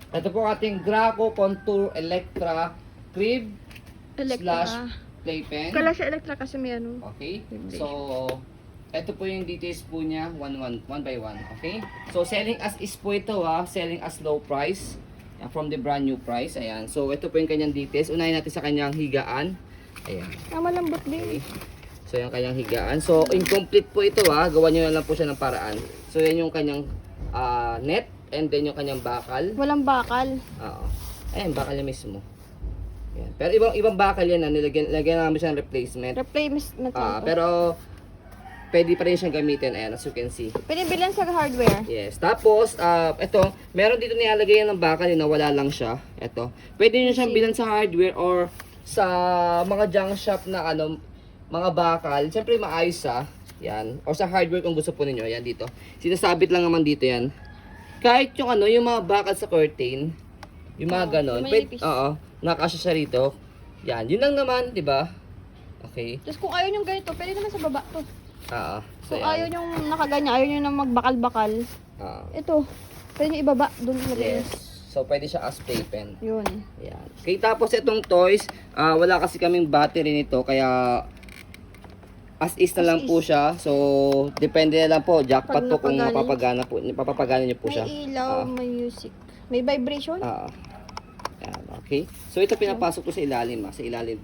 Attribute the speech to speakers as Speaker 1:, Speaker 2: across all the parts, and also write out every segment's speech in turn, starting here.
Speaker 1: Ito po ating Graco Contour Electra Crib slash
Speaker 2: Electra.
Speaker 1: playpen.
Speaker 2: Kala siya Electra kasi may ano.
Speaker 1: Okay.
Speaker 2: Vibration.
Speaker 1: So, ito po yung details po niya, one by one. Okay? So, selling as is po ito ha. Selling as low price. Yan, from the brand new price. Ayan. So, ito po yung kanyang details. Unahin natin sa kanyang higaan. Ayan.
Speaker 2: Malambot
Speaker 1: Okay.
Speaker 2: din.
Speaker 1: So, yung kanyang higaan. So, incomplete po ito ha. Gawa nyo na lang po siya ng paraan. So, yan yung kanyang net. And then yung kanyang bakal.
Speaker 2: Walang bakal.
Speaker 1: Oo. Ayan, bakal niya mismo. Ayan. Pero ibang bakal yan na nilagyan namin siya ng replacement.
Speaker 2: Replacement lang to.
Speaker 1: Pero pwede pa rin siyang gamitin, ayan, as you can see.
Speaker 2: Pinibilan sa hardware.
Speaker 1: Yes. Tapos, ito, meron dito nilalagay yan ng bakal na wala lang siya. Ito. Pwede nyo siyang bilan sa hardware or sa mga junk shop na mga bakal. Siyempre maayos yan. O sa hardware kung gusto po ninyo, yan dito. Sinasabit lang naman dito yan. Kahit yung yung mga bakal sa curtain, yung mga ganon,
Speaker 2: may nipis.
Speaker 1: nakasya siya rito. Yan, yun lang naman, di ba? Okay.
Speaker 2: Tapos kung ayaw nyo ganito, pwede naman sa baba to.
Speaker 1: So,
Speaker 2: Kung ayaw nyo nakaganyan, ayaw nyo na magbakal-bakal. Ito, pwede nyo ibaba doon sa
Speaker 1: Yes. So, pwede siya as playpen.
Speaker 2: Yun.
Speaker 1: Yan. Okay, tapos itong toys, wala kasi kaming battery nito, kaya as is na lang po siya. So, depende na lang po. Jackpot po kung mapapagana niyo po siya.
Speaker 2: May ilaw, may music. May vibration?
Speaker 1: Yan, okay. So, ito pinapasok ko sa ilalim. Sa ilalim.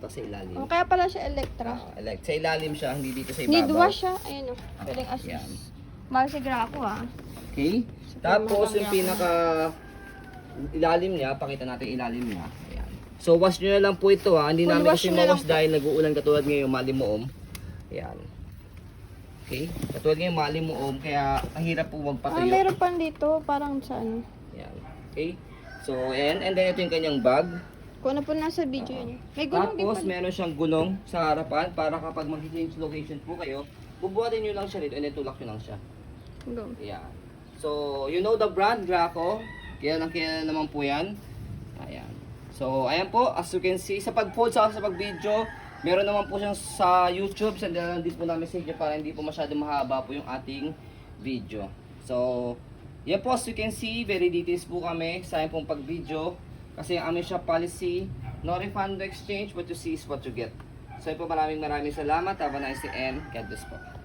Speaker 2: Kaya pala siya Electra.
Speaker 1: Sa ilalim siya, hindi dito sa ibabaw.
Speaker 2: Need wash siya. Ayun o. Pwedeng
Speaker 1: Yan.
Speaker 2: assist. Mahal si Graco
Speaker 1: Okay. Tapos, yung pinaka ilalim niya, pakita natin ilalim niya. Ayan. So, wash nyo na lang po ito Hindi
Speaker 2: Full
Speaker 1: namin
Speaker 2: wash
Speaker 1: kasi
Speaker 2: nyo na
Speaker 1: mawash
Speaker 2: lang po.
Speaker 1: dahil nag-uulan katulad ngayon, malimuom. Ayan. Okay. Katulad ngayon, malimuom. Kaya, ang hirap po magpatuyo.
Speaker 2: Meron pa dito. Parang sa ano.
Speaker 1: Ayan. Okay. So, ayan. And then, ito yung kanyang bag.
Speaker 2: Kung ano po nasa video yun. May gulong din
Speaker 1: Tapos,
Speaker 2: pala.
Speaker 1: meron siyang gulong sa harapan para kapag mag-change location po kayo, bubuhatin nyo lang siya dito and then tulak nyo lang siya.
Speaker 2: Go.
Speaker 1: Ayan. So, you know the brand, Graco. Kaya naman po yan. Ayan. So, ayan po. As you can see, sa pag-fold sa pag-video, meron naman po siyang sa YouTube. Sandalan din po namin sa inyo para hindi po masyado mahaba po yung ating video. So, yan po. As you can see, very details po kami sa pong pag-video. Kasi ang aming shop policy, no refund, no exchange. What you see is what you get. So, yun po, maraming salamat. Have a nice day and God bless po.